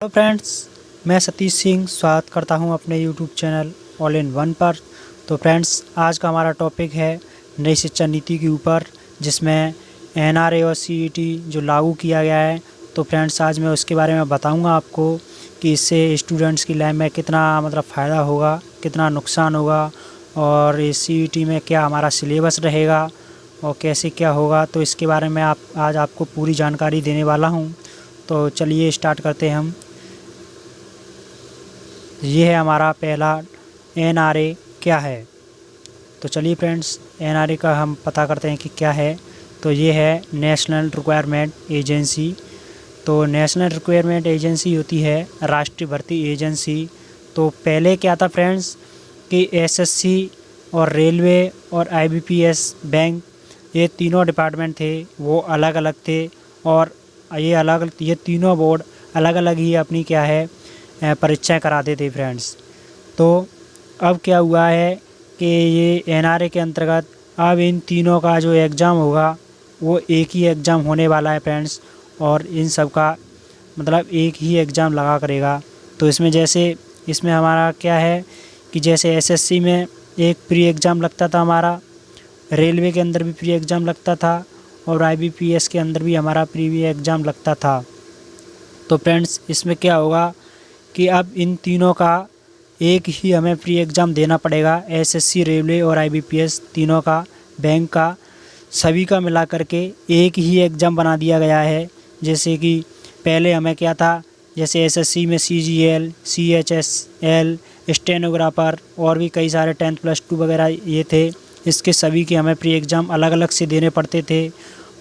Hello friends, मैं सतीश सिंह स्वागत करता हूं अपने YouTube channel all in one पर। तो फ्रेंड्स, आज का हमारा टॉपिक है नई शिक्षा नीति के ऊपर, जिसमें एनआरए और सीईटी जो लागू किया गया है। तो फ्रेंड्स, आज मैं उसके बारे में बताऊंगा आपको कि इससे स्टूडेंट्स की लाइफ में कितना फ़ायदा होगा, कितना नुकसान होगा, और इस सीईटी में क्या हमारा सिलेबस रहेगा और कैसे क्या होगा। तो इसके बारे में आज आपको पूरी जानकारी देने वाला हूँ। तो चलिए स्टार्ट करते हैं हम। ये है हमारा पहला एनआरए क्या है। तो चलिए फ्रेंड्स, एनआरए का हम पता करते हैं कि क्या है। तो ये है नेशनल रिक्वायरमेंट एजेंसी। तो नेशनल रिक्वायरमेंट एजेंसी होती है राष्ट्रीय भर्ती एजेंसी। तो पहले क्या था फ्रेंड्स कि एसएससी और रेलवे और आईबीपीएस बैंक, ये तीनों डिपार्टमेंट थे वो अलग अलग थे, और ये तीनों बोर्ड अलग अलग ही अपनी क्या है परीक्षाएं कराते थे फ्रेंड्स। तो अब क्या हुआ है कि ये एनआरए के अंतर्गत अब इन तीनों का जो एग्ज़ाम होगा वो एक ही एग्ज़ाम होने वाला है फ्रेंड्स, और इन सब का एक ही एग्ज़ाम लगा करेगा। तो इसमें हमारा क्या है कि जैसे एसएससी में एक प्री एग्ज़ाम लगता था हमारा, रेलवे के अंदर भी प्री एग्ज़ाम लगता था, और आईबीपीएस के अंदर भी हमारा प्री एग्ज़ाम लगता था। तो फ्रेंड्स, इसमें क्या होगा कि अब इन तीनों का एक ही हमें प्री एग्ज़ाम देना पड़ेगा। एसएससी, रेलवे और आईबीपीएस तीनों का, बैंक का, सभी का मिला करके एक ही एग्ज़ाम बना दिया गया है। जैसे कि पहले हमें क्या था, जैसे एसएससी में सीजीएल, सीएचएसएल, स्टेनोग्राफर और भी कई सारे 10th प्लस 2 वगैरह ये थे। इसके सभी के हमें प्री एग्ज़ाम अलग अलग से देने पड़ते थे।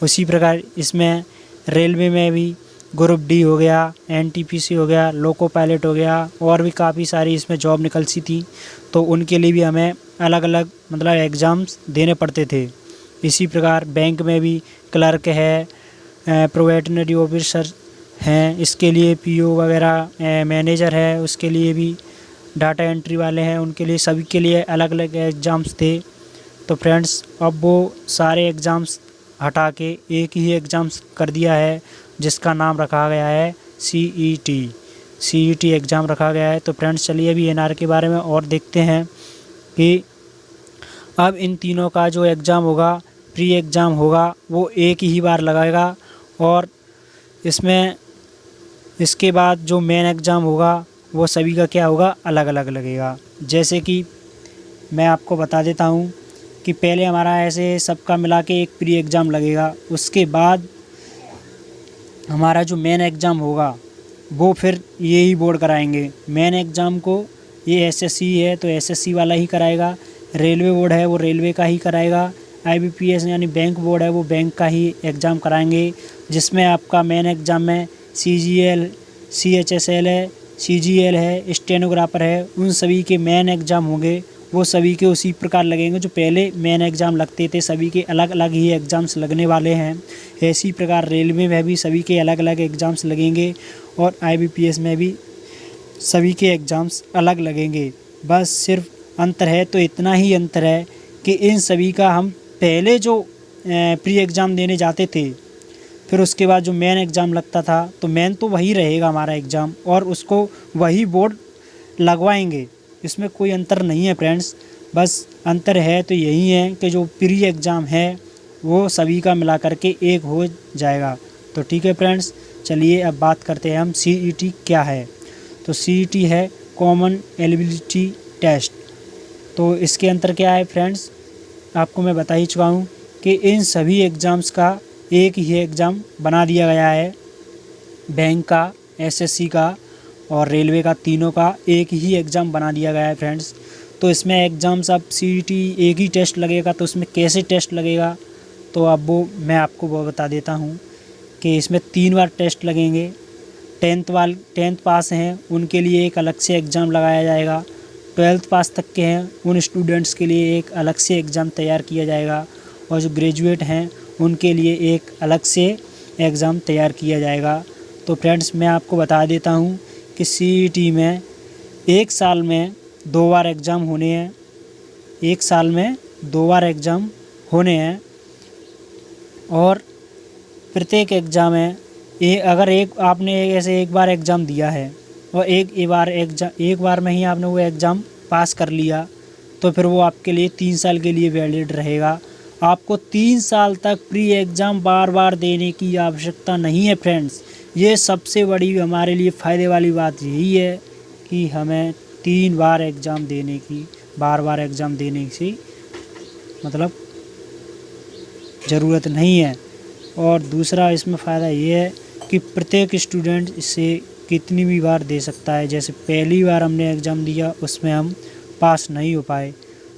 उसी प्रकार इसमें रेलवे में भी ग्रुप डी हो गया, एनटीपीसी हो गया, लोको पायलट हो गया, और भी काफ़ी सारी इसमें जॉब निकलती थी। तो उनके लिए भी हमें अलग अलग एग्ज़ाम्स देने पड़ते थे। इसी प्रकार बैंक में भी क्लर्क है, प्रोबेशनरी ऑफिसर हैं, इसके लिए पीओ वगैरह, मैनेजर है, उसके लिए भी डाटा एंट्री वाले हैं, उनके लिए सभी के लिए अलग अलग एग्ज़ाम्स थे। तो फ्रेंड्स, अब वो सारे एग्ज़ाम्स हटा के एक ही एग्ज़ाम्स कर दिया है, जिसका नाम रखा गया है सीईटी एग्ज़ाम रखा गया है। तो फ्रेंड्स, चलिए अभी एनआरए के बारे में और देखते हैं कि अब इन तीनों का जो एग्ज़ाम होगा, प्री एग्ज़ाम होगा, वो एक ही बार लगाएगा, और इसके बाद जो मेन एग्ज़ाम होगा वो सभी का क्या होगा, अलग अलग लगेगा। जैसे कि मैं आपको बता देता हूँ कि पहले हमारा ऐसे सबका मिला के एक प्री एग्ज़ाम लगेगा। उसके बाद हमारा जो मेन एग्ज़ाम होगा वो फिर ये ही बोर्ड कराएंगे। मेन एग्ज़ाम को ये एसएससी है तो एसएससी वाला ही कराएगा, रेलवे बोर्ड है वो रेलवे का ही कराएगा, आईबीपीएस यानी बैंक बोर्ड है वो बैंक का ही एग्ज़ाम कराएंगे। जिसमें आपका मेन एग्ज़ाम में सीजीएल, सीएचएसएल है, सीजीएल है, स्टेनोग्राफर है, उन सभी के मेन एग्ज़ाम होंगे। वो सभी के उसी प्रकार लगेंगे जो पहले मेन एग्ज़ाम लगते थे, सभी के अलग अलग ही एग्ज़ाम्स लगने वाले हैं। इसी प्रकार रेलवे में भी सभी के अलग अलग एग्ज़ाम्स लगेंगे, और आईबीपीएस में भी सभी के एग्ज़ाम्स अलग लगेंगे। बस सिर्फ अंतर है तो इतना ही अंतर है कि इन सभी का हम पहले जो प्री एग्ज़ाम देने जाते थे, फिर उसके बाद जो मेन एग्ज़ाम लगता था, तो मेन तो वही रहेगा हमारा एग्ज़ाम, और उसको वही बोर्ड लगवाएंगे। इसमें कोई अंतर नहीं है फ्रेंड्स। बस अंतर है तो यही है कि जो प्री एग्ज़ाम है वो सभी का मिला करके एक हो जाएगा। तो ठीक है फ्रेंड्स, चलिए अब बात करते हैं हम सीईटी क्या है। तो सीईटी है कॉमन एलिजिबिलिटी टेस्ट। तो इसके अंतर क्या है फ्रेंड्स, आपको मैं बता ही चुका हूँ कि इन सभी एग्ज़ाम्स का एक ही एग्ज़ाम बना दिया गया है। बैंक का, एसएससी का और रेलवे का, तीनों का एक ही एग्ज़ाम बना दिया गया है फ्रेंड्स। तो इसमें एग्ज़ाम्स अब सीईटी एक ही टेस्ट लगेगा। तो इसमें कैसे टेस्ट लगेगा, तो अब वो मैं आपको वो बता देता हूँ कि इसमें 3 बार टेस्ट लगेंगे। 10th पास हैं उनके लिए एक अलग से एग्ज़ाम लगाया जाएगा। 12th पास तक के हैं उन स्टूडेंट्स के लिए एक अलग से एग्ज़ाम तैयार किया जाएगा, और जो ग्रेजुएट हैं उनके लिए एक अलग से एग्ज़ाम तैयार किया जाएगा। तो फ्रेंड्स, मैं आपको बता देता हूँ कि सीईटी में एक साल में 2 बार एग्ज़ाम होने हैं। एक साल में 2 बार एग्ज़ाम होने हैं, और प्रत्येक एग्ज़ाम में अगर आपने ऐसे एक बार एग्ज़ाम दिया है और एक बार में ही आपने वो एग्ज़ाम पास कर लिया, तो फिर वो आपके लिए 3 साल के लिए वैलिड रहेगा। आपको 3 साल तक प्री एग्ज़ाम बार बार देने की आवश्यकता नहीं है फ्रेंड्स। ये सबसे बड़ी हमारे लिए फ़ायदे वाली बात यही है कि हमें 3 बार एग्ज़ाम देने की, बार बार एग्ज़ाम देने की मतलब ज़रूरत नहीं है। और दूसरा इसमें फ़ायदा ये है कि प्रत्येक स्टूडेंट इसे कितनी भी बार दे सकता है। जैसे पहली बार हमने एग्ज़ाम दिया, उसमें हम पास नहीं हो पाए,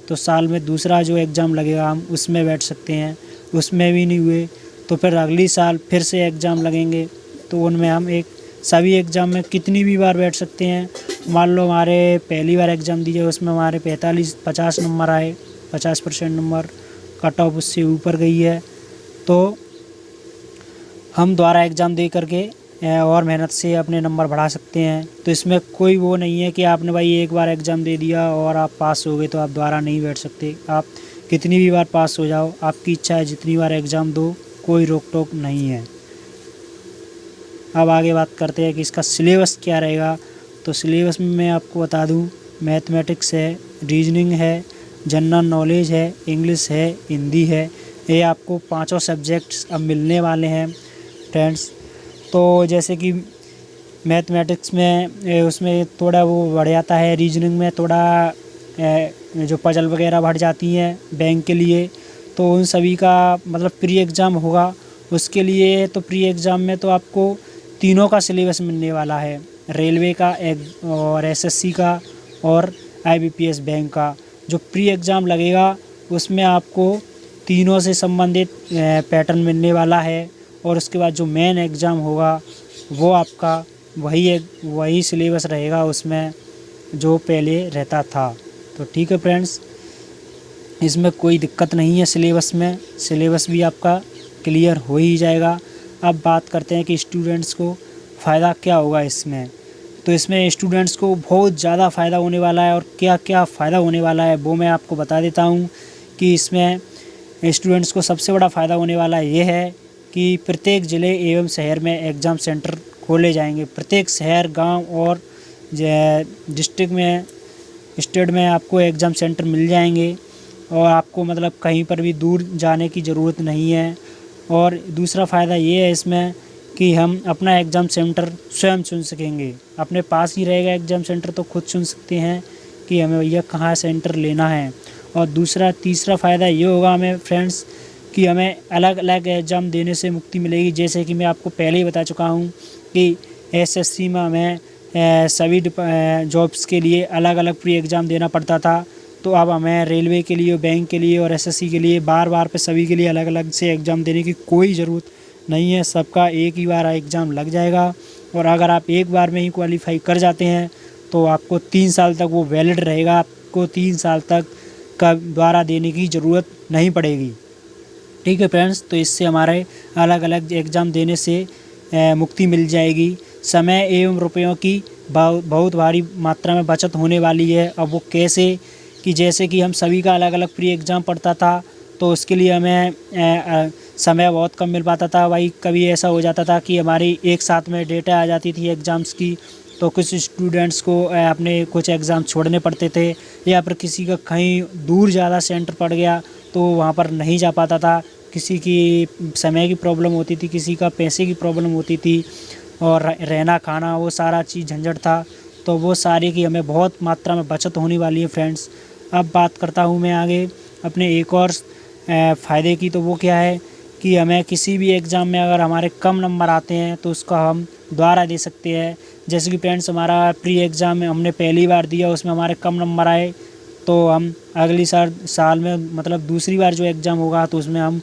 तो साल में दूसरा जो एग्ज़ाम लगेगा हम उसमें बैठ सकते हैं, उसमें भी नहीं हुए तो फिर अगली साल फिर से एग्ज़ाम लगेंगे, तो उनमें हम सभी एग्ज़ाम में कितनी भी बार बैठ सकते हैं। मान लो हमारे पहली बार एग्ज़ाम दिए, उसमें हमारे 50 नंबर आए, 50% नंबर, कट ऑफ उससे ऊपर गई है, तो हम दोबारा एग्ज़ाम दे करके और मेहनत से अपने नंबर बढ़ा सकते हैं। तो इसमें कोई वो नहीं है कि आपने भाई एक बार एग्ज़ाम दे दिया और आप पास हो गए तो आप दोबारा नहीं बैठ सकते। आप कितनी भी बार पास हो जाओ, आपकी इच्छा है जितनी बार एग्ज़ाम दो, कोई रोक टोक नहीं है। अब आगे बात करते हैं कि इसका सिलेबस क्या रहेगा। तो सिलेबस में मैं आपको बता दूं, मैथमेटिक्स है, रीजनिंग है, जनरल नॉलेज है, इंग्लिश है, हिंदी है। ये आपको पाँचों सब्जेक्ट्स अब मिलने वाले हैं फ्रेंड्स। तो जैसे कि मैथमेटिक्स में उसमें थोड़ा वो बढ़ जाता है, रीजनिंग में थोड़ा जो पजल वगैरह बढ़ जाती हैं बैंक के लिए, तो उन सभी का मतलब प्री एग्ज़ाम होगा। उसके लिए तो प्री एग्ज़ाम में तो आपको तीनों का सिलेबस मिलने वाला है, रेलवे का और एसएससी का और आईबीपीएस बैंक का। जो प्री एग्ज़ाम लगेगा उसमें आपको तीनों से संबंधित पैटर्न मिलने वाला है, और उसके बाद जो मेन एग्ज़ाम होगा वो आपका वही सिलेबस रहेगा उसमें जो पहले रहता था। तो ठीक है फ्रेंड्स, इसमें कोई दिक्कत नहीं है। सिलेबस भी आपका क्लियर हो ही जाएगा। अब बात करते हैं कि स्टूडेंट्स को फ़ायदा क्या होगा इसमें। तो इसमें स्टूडेंट्स को बहुत ज़्यादा फ़ायदा होने वाला है, और क्या क्या फ़ायदा होने वाला है वो मैं आपको बता देता हूँ। कि इसमें स्टूडेंट्स को सबसे बड़ा फ़ायदा होने वाला ये है कि प्रत्येक ज़िले एवं शहर में एग्ज़ाम सेंटर खोले जाएंगे। प्रत्येक शहर, गांव और डिस्ट्रिक्ट में, स्टेट में आपको एग्ज़ाम सेंटर मिल जाएंगे, और आपको मतलब कहीं पर भी दूर जाने की ज़रूरत नहीं है। और दूसरा फ़ायदा ये है इसमें कि हम अपना एग्ज़ाम सेंटर स्वयं चुन सकेंगे। अपने पास ही रहेगा एग्ज़ाम सेंटर, तो खुद चुन सकते हैं कि हमें भैया कहाँ सेंटर लेना है। और तीसरा फ़ायदा ये होगा हमें फ्रेंड्स कि हमें अलग अलग एग्ज़ाम देने से मुक्ति मिलेगी। जैसे कि मैं आपको पहले ही बता चुका हूँ कि एसएससी में हमें सभी जॉब्स के लिए अलग अलग प्री एग्ज़ाम देना पड़ता था, तो अब हमें रेलवे के लिए, बैंक के लिए और एसएससी के लिए बार बार पे सभी के लिए अलग अलग से एग्ज़ाम देने की कोई ज़रूरत नहीं है। सबका एक ही बार एग्ज़ाम लग जाएगा, और अगर आप एक बार में ही क्वालिफाई कर जाते हैं तो आपको 3 साल तक वो वैलिड रहेगा। आपको 3 साल तक का दोबारा देने की ज़रूरत नहीं पड़ेगी। ठीक है फ्रेंड्स, तो इससे हमारे अलग अलग एग्ज़ाम देने से मुक्ति मिल जाएगी। समय एवं रुपयों की बहुत भारी मात्रा में बचत होने वाली है। अब वो कैसे, कि जैसे कि हम सभी का अलग अलग प्री एग्ज़ाम पढ़ता था, तो उसके लिए हमें समय बहुत कम मिल पाता था। भाई कभी ऐसा हो जाता था कि हमारी एक साथ में डेटा आ जाती थी एग्ज़ाम्स की, तो कुछ स्टूडेंट्स को अपने कुछ एग्ज़ाम छोड़ने पड़ते थे, या फिर किसी का कहीं दूर ज़्यादा सेंटर पड़ गया तो वहाँ पर नहीं जा पाता था। किसी की समय की प्रॉब्लम होती थी, किसी का पैसे की प्रॉब्लम होती थी, और रहना खाना वो सारा चीज़ झंझट था। तो वो सारी की हमें बहुत मात्रा में बचत होने वाली है फ्रेंड्स। अब बात करता हूँ मैं आगे अपने एक और फ़ायदे की। तो वो क्या है कि हमें किसी भी एग्ज़ाम में अगर हमारे कम नंबर आते हैं तो उसका हम दोबारा दे सकते हैं। जैसे कि फ्रेंड्स, हमारा प्री एग्ज़ाम में हमने पहली बार दिया, उसमें हमारे कम नंबर आए, तो हम अगली साल में मतलब दूसरी बार जो एग्ज़ाम होगा तो उसमें हम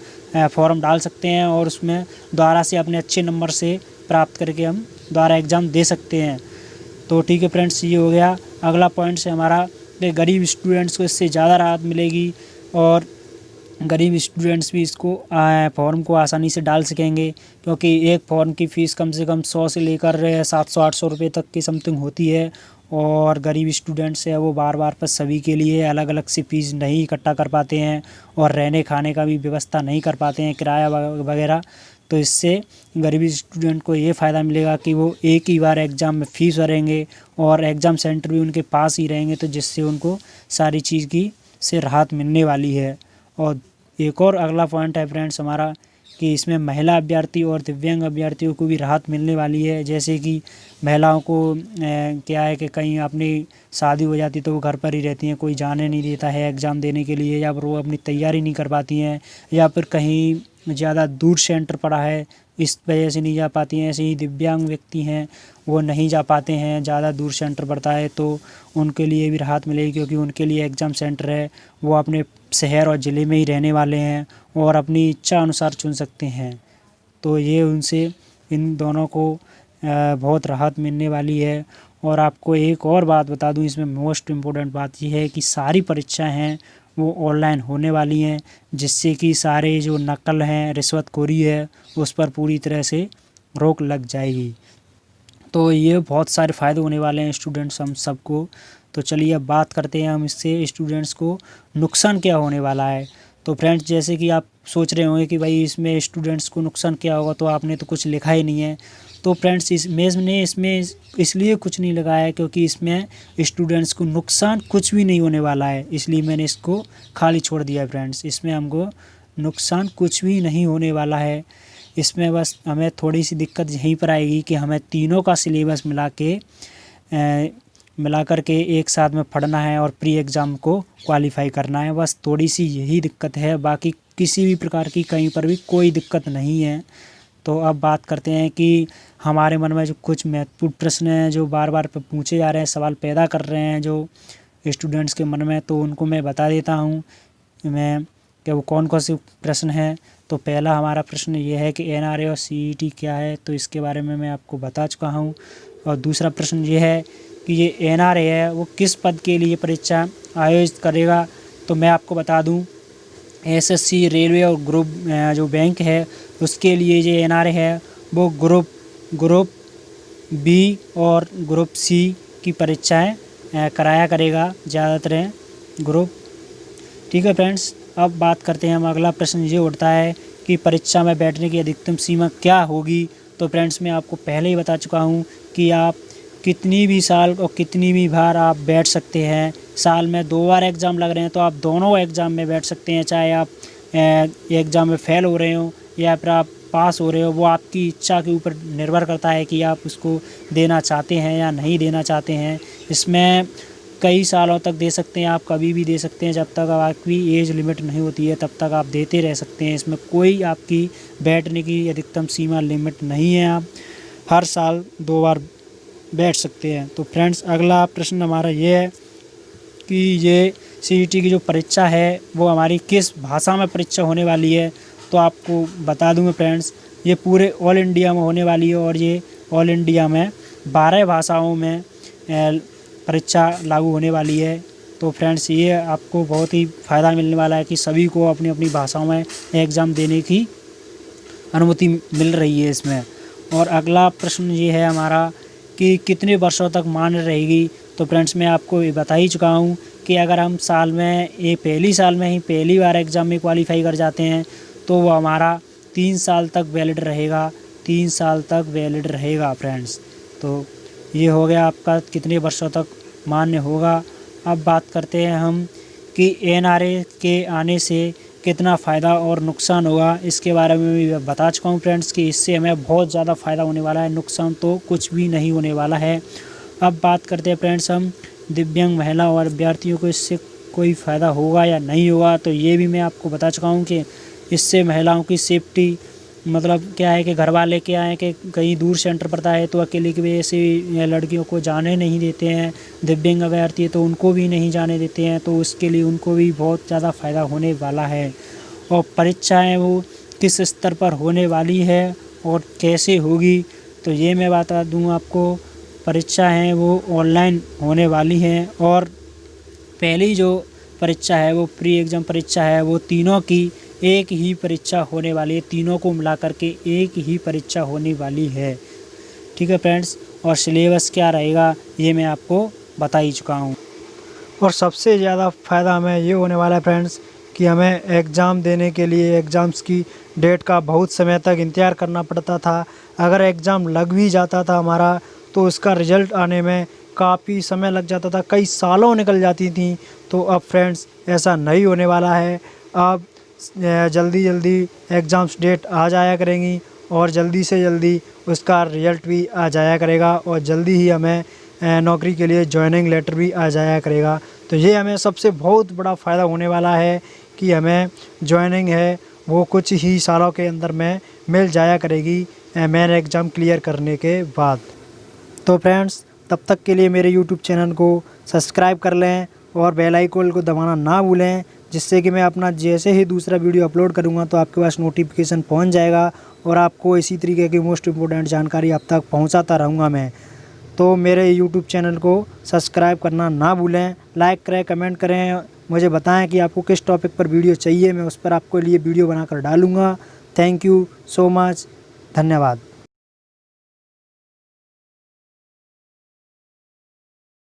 फॉर्म डाल सकते हैं, और उसमें दोबारा से अपने अच्छे नंबर से प्राप्त करके हम दोबारा एग्ज़ाम दे सकते हैं। तो ठीक है फ्रेंड्स, ये हो गया। अगला पॉइंट से हमारा कि गरीब स्टूडेंट्स को इससे ज़्यादा राहत मिलेगी, और गरीब स्टूडेंट्स भी इसको फॉर्म को आसानी से डाल सकेंगे, क्योंकि एक फॉर्म की फ़ीस कम से कम 100 से लेकर 700-800 रुपये तक की समथिंग होती है। और गरीब स्टूडेंट्स है वो बार बार पर सभी के लिए अलग अलग से फ़ीस नहीं इकट्ठा कर पाते हैं, और रहने खाने का भी व्यवस्था नहीं कर पाते हैं, किराया वगैरह। तो इससे गरीबी स्टूडेंट को ये फ़ायदा मिलेगा कि वो एक ही बार एग्ज़ाम में फ़ीस भरेंगे और एग्ज़ाम सेंटर भी उनके पास ही रहेंगे, तो जिससे उनको सारी चीज़ की से राहत मिलने वाली है। और एक और अगला पॉइंट है फ्रेंड्स हमारा कि इसमें महिला अभ्यर्थी और दिव्यांग अभ्यर्थियों को भी राहत मिलने वाली है। जैसे कि महिलाओं को क्या है कि कहीं अपनी शादी हो जाती तो वो घर पर ही रहती हैं, कोई जाने नहीं देता है एग्ज़ाम देने के लिए, या फिर वो अपनी तैयारी नहीं कर पाती हैं, या फिर कहीं ज़्यादा दूर सेंटर पड़ा है इस वजह से नहीं जा पाती हैं। ऐसे ही दिव्यांग व्यक्ति हैं वो नहीं जा पाते हैं, ज़्यादा दूर सेंटर पड़ता है, तो उनके लिए भी राहत मिलेगी क्योंकि उनके लिए एग्ज़ाम सेंटर है, वो अपने शहर और ज़िले में ही रहने वाले हैं और अपनी इच्छा अनुसार चुन सकते हैं। तो ये उनसे इन दोनों को बहुत राहत मिलने वाली है। और आपको एक और बात बता दूं, इसमें मोस्ट इम्पोर्टेंट बात ये है कि सारी परीक्षाएं हैं वो ऑनलाइन होने वाली हैं, जिससे कि सारे जो नकल हैं, रिश्वतखोरी है, उस पर पूरी तरह से रोक लग जाएगी। तो ये बहुत सारे फ़ायदे होने वाले हैं स्टूडेंट्स हम सबको। तो चलिए अब बात करते हैं हम इससे स्टूडेंट्स को नुकसान क्या होने वाला है। तो फ्रेंड्स जैसे कि आप सोच रहे होंगे कि भाई इसमें स्टूडेंट्स को नुकसान क्या होगा, तो आपने तो कुछ लिखा ही नहीं है। तो फ्रेंड्स इसमें इसलिए कुछ नहीं लगाया है क्योंकि इसमें स्टूडेंट्स को नुकसान कुछ भी नहीं होने वाला है, इसलिए मैंने इसको खाली छोड़ दिया है फ्रेंड्स। इसमें हमको नुकसान कुछ भी नहीं होने वाला है। इसमें बस हमें थोड़ी सी दिक्कत यहीं पर आएगी कि हमें तीनों का सिलेबस मिला कर के एक साथ में पढ़ना है और प्री एग्ज़ाम को क्वालिफाई करना है, बस थोड़ी सी यही दिक्कत है। बाकी किसी भी प्रकार की कहीं पर भी कोई दिक्कत नहीं है। तो अब बात करते हैं कि हमारे मन में जो कुछ महत्वपूर्ण प्रश्न हैं जो बार बार पूछे जा रहे हैं, सवाल पैदा कर रहे हैं जो स्टूडेंट्स के मन में, तो उनको मैं बता देता हूँ मैं कि वो कौन कौन से प्रश्न हैं। तो पहला हमारा प्रश्न ये है कि एनआरए और सीईटी क्या है, तो इसके बारे में मैं आपको बता चुका हूँ। और दूसरा प्रश्न ये है कि ये एनआरए है वो किस पद के लिए परीक्षा आयोजित करेगा, तो मैं आपको बता दूं एसएससी, रेलवे और ग्रुप जो बैंक है उसके लिए जो एनआरए है वो ग्रुप बी और ग्रुप सी की परीक्षाएं कराया करेगा, ज़्यादातर ग्रुप। ठीक है फ्रेंड्स, अब बात करते हैं हम। अगला प्रश्न ये उठता है कि परीक्षा में बैठने की अधिकतम सीमा क्या होगी। तो फ्रेंड्स मैं आपको पहले ही बता चुका हूँ कि आप कितनी भी साल और कितनी भी बार आप बैठ सकते हैं। साल में 2 बार एग्ज़ाम लग रहे हैं तो आप दोनों एग्ज़ाम में बैठ सकते हैं, चाहे आप एग्ज़ाम में फ़ेल हो रहे हो या फिर आप पास हो रहे हो, वो आपकी इच्छा के ऊपर निर्भर करता है कि आप उसको देना चाहते हैं या नहीं देना चाहते हैं। इसमें कई सालों तक दे सकते हैं, आप कभी भी दे सकते हैं, जब तक आपकी एज लिमिट नहीं होती है तब तक आप देते रह सकते हैं। इसमें कोई आपकी बैठने की अधिकतम सीमा लिमिट नहीं है, आप हर साल 2 बार बैठ सकते हैं। तो फ्रेंड्स अगला प्रश्न हमारा ये है कि ये सीईटी की जो परीक्षा है वो हमारी किस भाषा में परीक्षा होने वाली है। तो आपको बता दूं फ्रेंड्स, ये पूरे ऑल इंडिया में होने वाली है और ये ऑल इंडिया में 12 भाषाओं में परीक्षा लागू होने वाली है। तो फ्रेंड्स ये आपको बहुत ही फ़ायदा मिलने वाला है कि सभी को अपनी अपनी भाषाओं में एग्ज़ाम देने की अनुमति मिल रही है इसमें। और अगला प्रश्न ये है हमारा कि कितने वर्षों तक मान्य रहेगी। तो फ्रेंड्स मैं आपको ये बता ही चुका हूँ कि अगर हम साल में पहली साल में ही पहली बार एग्ज़ाम में क्वालिफाई कर जाते हैं तो वो हमारा 3 साल तक वैलिड रहेगा, 3 साल तक वैलिड रहेगा फ्रेंड्स। तो ये हो गया आपका कितने वर्षों तक मान्य होगा। अब बात करते हैं हम कि एनआरए के आने से कितना फ़ायदा और नुकसान होगा, इसके बारे में भी बता चुका हूँ फ्रेंड्स कि इससे हमें बहुत ज़्यादा फ़ायदा होने वाला है, नुकसान तो कुछ भी नहीं होने वाला है। अब बात करते हैं फ्रेंड्स हम दिव्यांग महिला और अभ्यर्थियों को इससे कोई फ़ायदा होगा या नहीं होगा। तो ये भी मैं आपको बता चुका हूँ कि इससे महिलाओं की सेफ्टी, मतलब क्या है कि घर वाले क्या है कि कहीं दूर सेंटर पड़ता है तो अकेले की वजह से लड़कियों को जाने नहीं देते हैं, दिव्यांग अभ्यर्थी है तो उनको भी नहीं जाने देते हैं, तो उसके लिए उनको भी बहुत ज़्यादा फ़ायदा होने वाला है। और परीक्षाएं वो किस स्तर पर होने वाली है और कैसे होगी, तो ये मैं बता दूँ आपको। परीक्षा हैं वो ऑनलाइन होने वाली हैं और पहली जो परीक्षा है वो प्री एग्ज़ाम परीक्षा है, वो तीनों की एक ही परीक्षा होने वाली है, तीनों को मिला करके एक ही परीक्षा होने वाली है। ठीक है फ्रेंड्स, और सिलेबस क्या रहेगा ये मैं आपको बता ही चुका हूँ। और सबसे ज़्यादा फ़ायदा हमें ये होने वाला है फ्रेंड्स कि हमें एग्ज़ाम देने के लिए एग्ज़ाम्स की डेट का बहुत समय तक इंतज़ार करना पड़ता था। अगर एग्ज़ाम लग भी जाता था हमारा तो उसका रिज़ल्ट आने में काफ़ी समय लग जाता था, कई सालों निकल जाती थी। तो अब फ्रेंड्स ऐसा नहीं होने वाला है। अब जल्दी जल्दी एग्ज़ाम्स डेट आ जाया करेंगी और जल्दी से जल्दी उसका रिज़ल्ट भी आ जाया करेगा और जल्दी ही हमें नौकरी के लिए जॉइनिंग लेटर भी आ जाया करेगा। तो ये हमें सबसे बहुत बड़ा फ़ायदा होने वाला है कि हमें जॉइनिंग है वो कुछ ही सालों के अंदर में मिल जाया करेगी मेन एग्ज़ाम क्लियर करने के बाद। तो फ्रेंड्स तब तक के लिए मेरे यूट्यूब चैनल को सब्सक्राइब कर लें और बेल आइकन को दबाना ना भूलें, जिससे कि मैं अपना जैसे ही दूसरा वीडियो अपलोड करूँगा तो आपके पास नोटिफिकेशन पहुँच जाएगा और आपको इसी तरीके की मोस्ट इम्पोर्टेंट जानकारी आप तक पहुँचाता रहूँगा मैं। तो मेरे यूट्यूब चैनल को सब्सक्राइब करना ना भूलें, लाइक करें, कमेंट करें, मुझे बताएं कि आपको किस टॉपिक पर वीडियो चाहिए, मैं उस पर आपके लिए वीडियो बनाकर डालूँगा। थैंक यू सो मच, धन्यवाद।